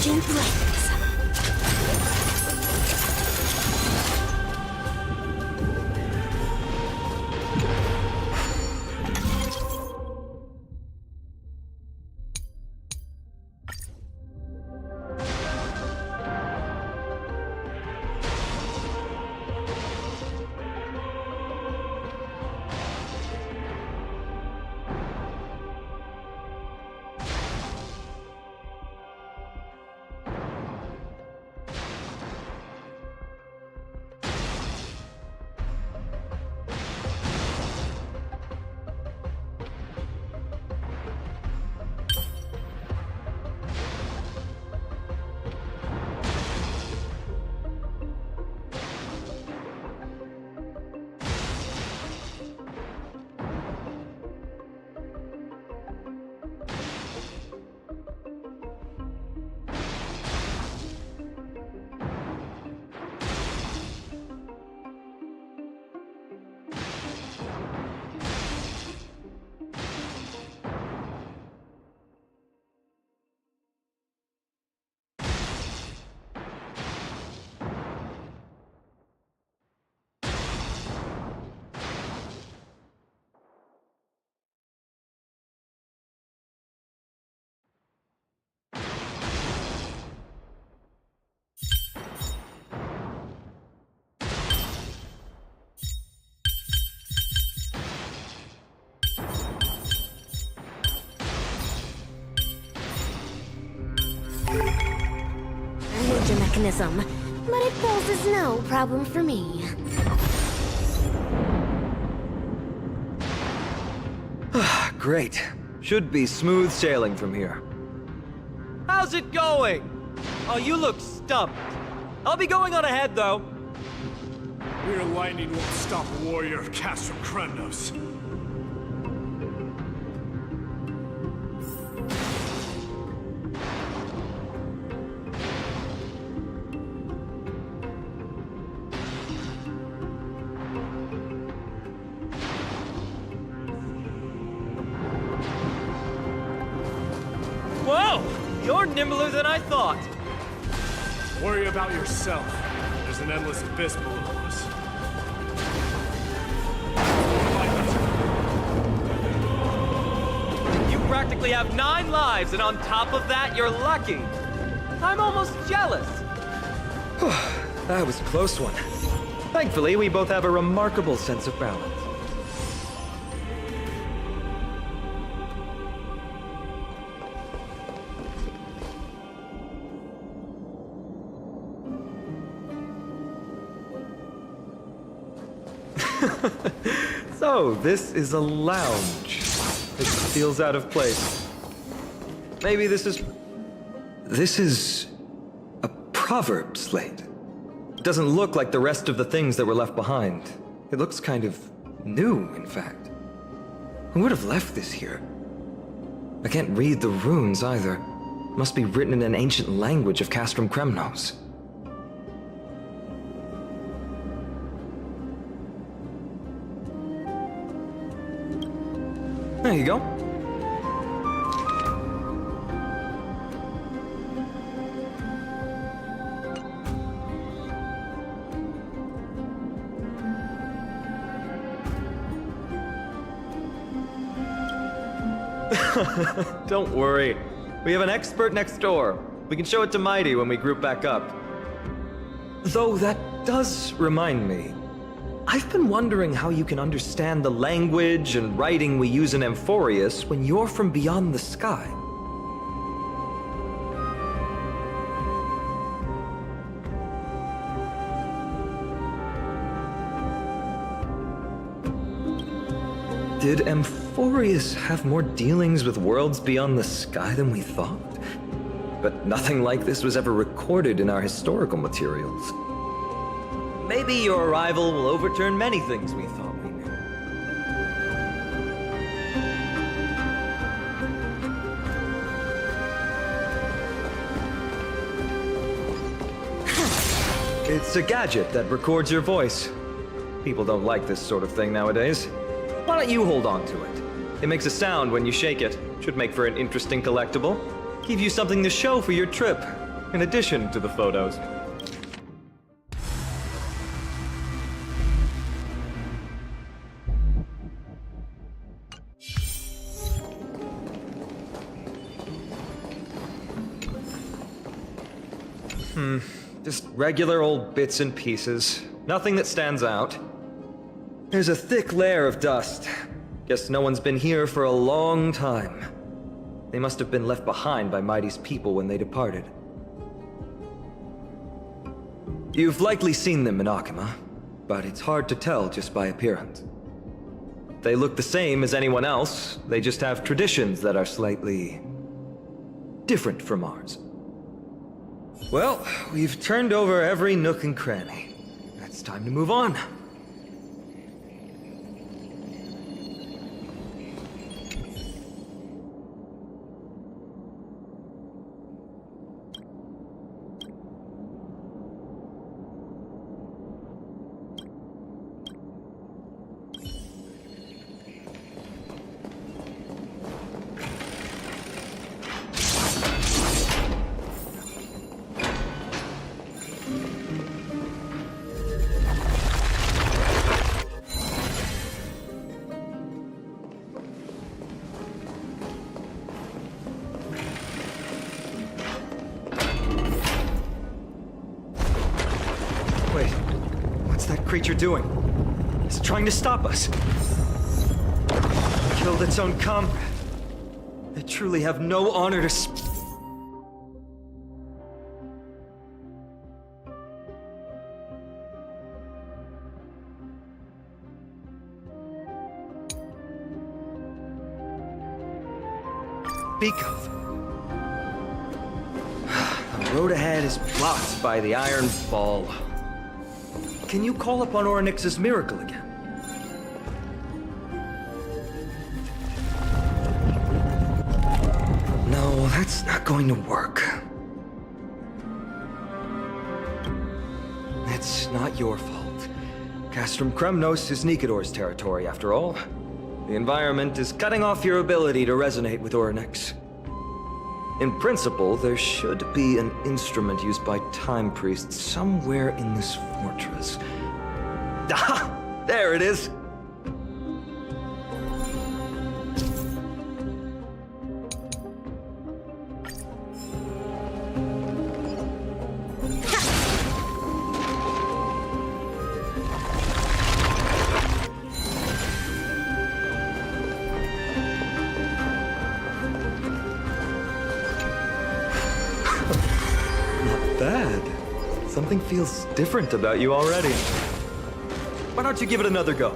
ancient blades. Major mechanism, but it poses no problem for me. Great. Should be smooth sailing from here. How's it going? Oh, you look stumped. I'll be going on ahead, though. Mere lightning won't stop a warrior cast from Kremnos. Whoa! You're nimbler than I thought. Worry about yourself. There's an endless abyss below us. You practically have 9 lives, and on top of that, you're lucky. I'm almost jealous. That was a close one. Thankfully, we both have a remarkable sense of balance. So, this is a lounge. It feels out of place. Maybe this is a proverb slate. It doesn't look like the rest of the things that were left behind. It looks kind of new, in fact. Who would have left this here? I can't read the runes either. Must be written in an ancient language of Castrum Kremnos. There you go. Don't worry. We have an expert next door. We can show it to Mighty when we group back up. Though that does remind me. I've been wondering how you can understand the language and writing we use in Amphoreus when you're from beyond the sky. Did Amphoreus have more dealings with worlds beyond the sky than we thought? But nothing like this was ever recorded in our historical materials. Maybe your arrival will overturn many things we thought we knew. It's a gadget that records your voice. People don't like this sort of thing nowadays. Why don't you hold on to it? It makes a sound when you shake it. Should make for an interesting collectible. Give you something to show for your trip. in addition to the photos. Just regular old bits and pieces. Nothing that stands out. There's a thick layer of dust. Guess no one's been here for a long time. They must have been left behind by Mighty's people when they departed. You've likely seen them in Akima, but it's hard to tell just by appearance. They look the same as anyone else, they just have traditions that are slightly different from ours. Well, we've turned over every nook and cranny. It's time to move on. Wait, what's that creature doing? It's trying to stop us. Killed its own comrade. They truly have no honor to speak of. The road ahead is blocked by the Iron Ball. Can you call upon Orynyx's miracle again? No, that's not going to work. It's not your fault. Castrum Kremnos is Nikador's territory, after all. The environment is cutting off your ability to resonate with Orynyx. In principle, there should be an instrument used by time priests somewhere in this fortress. Ah! There it is! Bad. Something feels different about you already. Why don't you give it another go?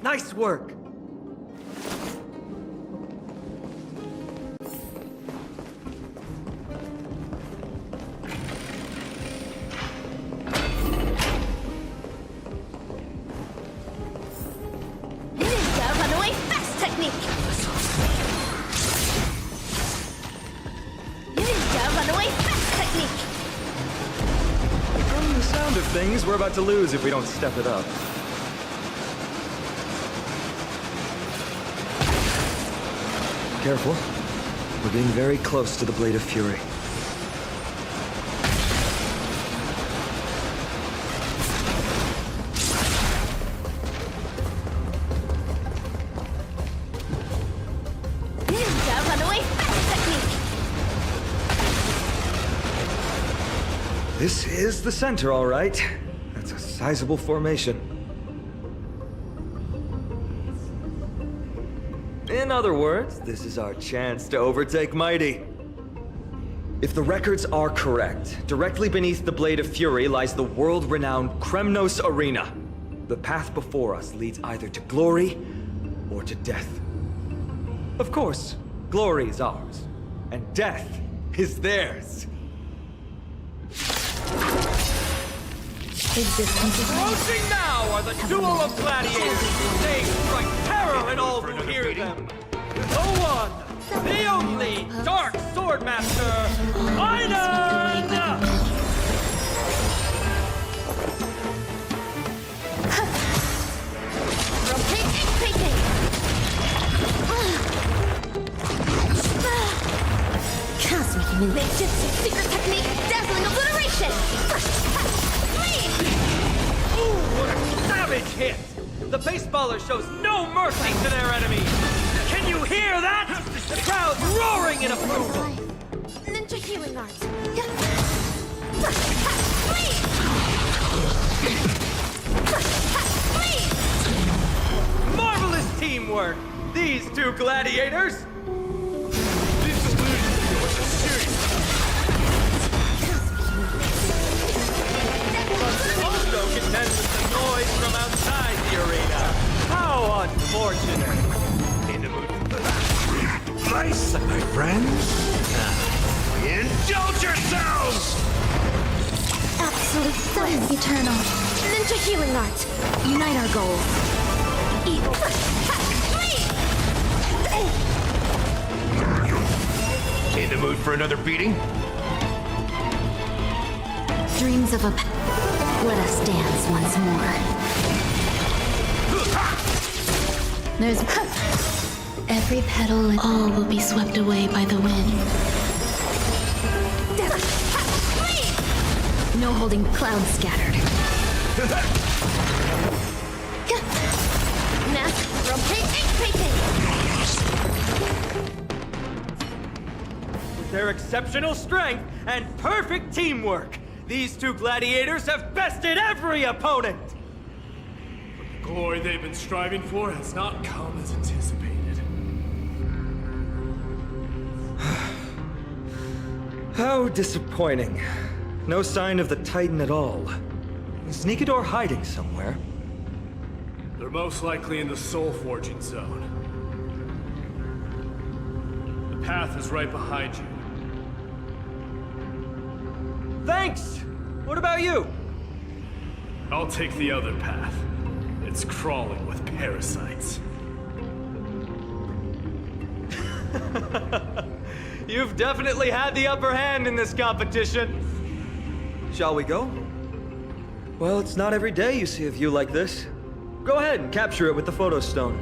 Nice work. Ninja runaway fast technique. Ninja runaway fast technique. From the sound of things, we're about to lose if we don't step it up. Careful. We're getting very close to the Blade of Fury. Ninja runaway fast technique. This is the center, all right. That's a sizable formation. In other words, this is our chance to overtake Mighty. If the records are correct, directly beneath the Blade of Fury lies the world-renowned Kremnos Arena. The path before us leads either to glory or to death. Of course, glory is ours, and death is theirs. Existence is Approaching now are the duel of gladiators. They strike terror in all who hear them. The one, the only Dark Swordmaster, Einan! Cosmic ninjutsu secret technique, dazzling obliteration! Ooh, what a savage hit! The baseballer shows no mercy to their enemies! Can you hear that? The crowd's roaring in approval! Ninja healing art. Marvelous teamwork! These two gladiators! Also contend with the noise from outside the arena. How unfortunate! In the mood for nice, my friends. Indulge yourselves! Absolute science eternal. Ninja healing art. Unite our goals. Evil. In the mood for another beating? Dreams of a... Let us dance once more. There's... Every petal and all will be swept away by the wind. No holding clouds scattered. With their exceptional strength and perfect teamwork, these two gladiators have bested every opponent! The glory they've been striving for has not come as anticipated. How disappointing. No sign of the Titan at all. Is Nikador hiding somewhere? They're most likely in the soul forging zone. The path is right behind you. Thanks! What about you? I'll take the other path. It's crawling with parasites. You've definitely had the upper hand in this competition. Shall we go? Well, it's not every day you see a view like this. Go ahead and capture it with the photo stone.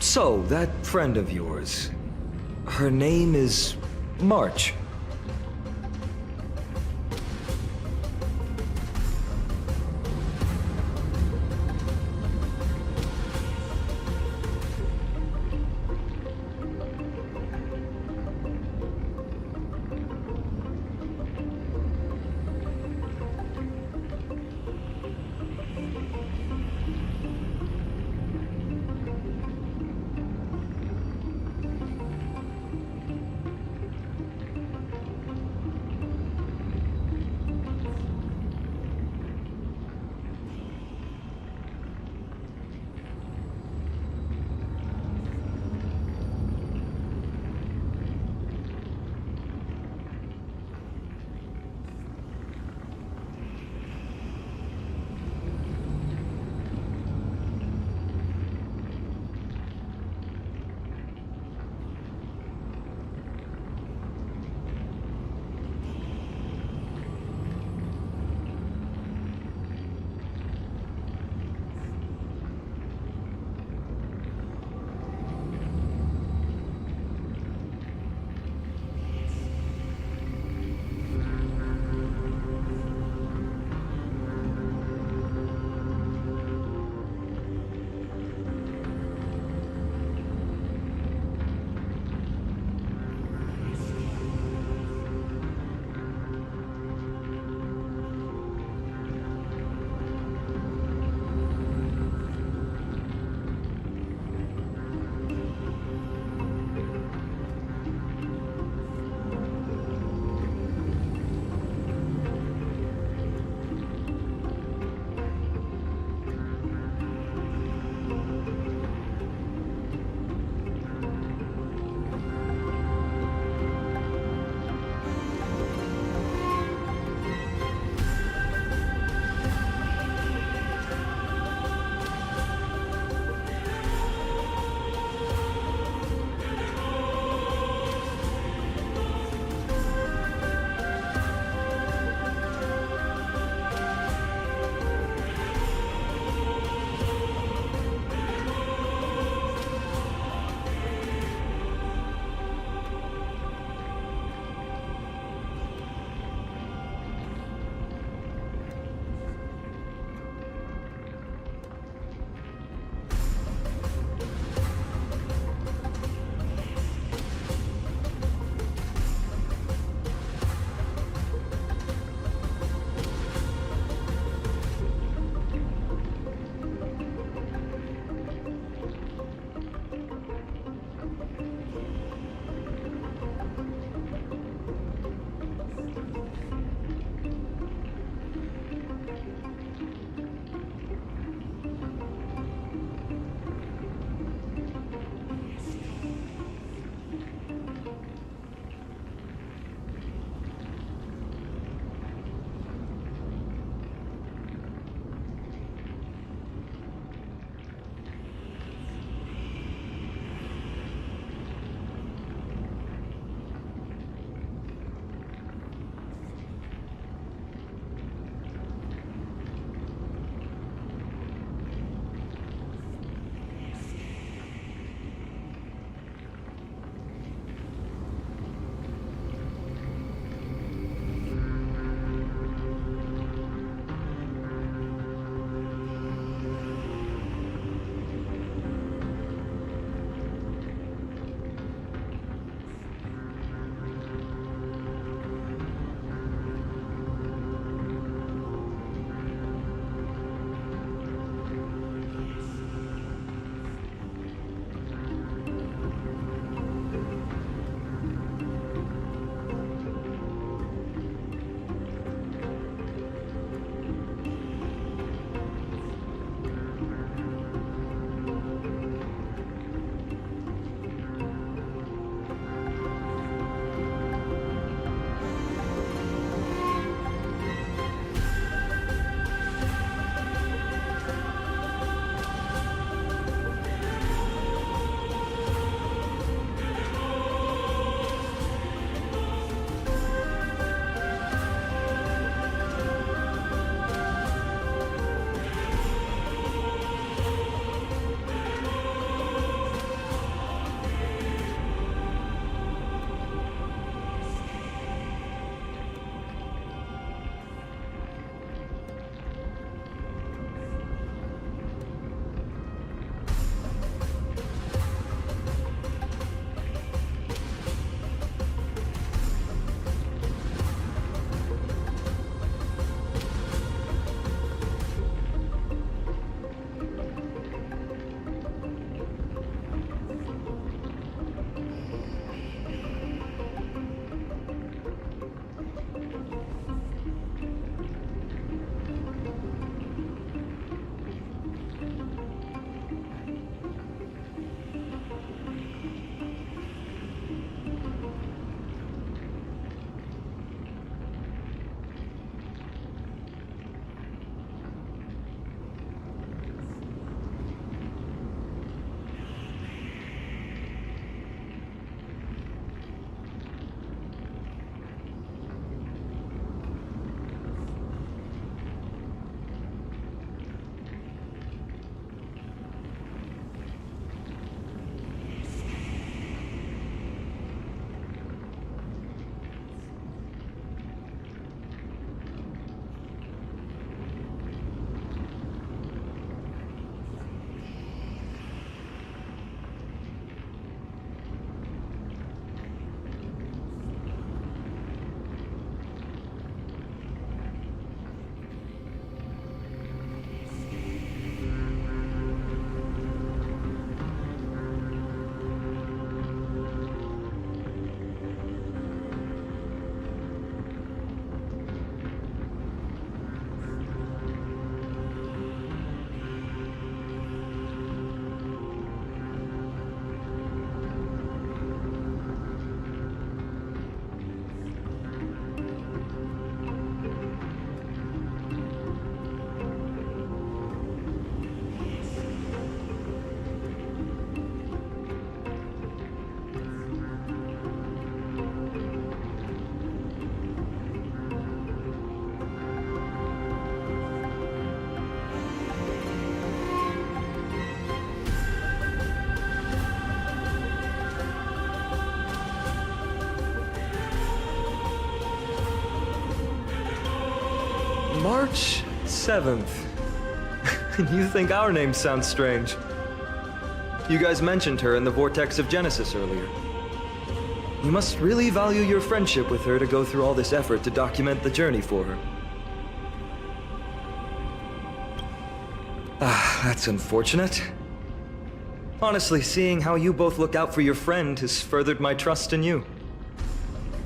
So, that friend of yours, her name is March. March 7th. And you think our name sounds strange. You guys mentioned her in the Vortex of Genesis earlier. You must really value your friendship with her to go through all this effort to document the journey for her. Ah, that's unfortunate. Honestly, seeing how you both look out for your friend has furthered my trust in you.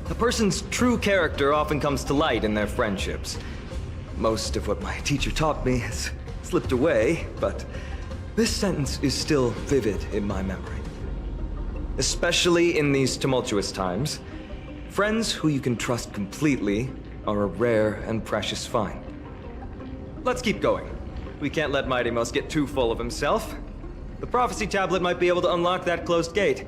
A person's true character often comes to light in their friendships. Most of what my teacher taught me has slipped away, but this sentence is still vivid in my memory. Especially in these tumultuous times, friends who you can trust completely are a rare and precious find. Let's keep going. We can't let Mighty Mouse get too full of himself. The prophecy tablet might be able to unlock that closed gate.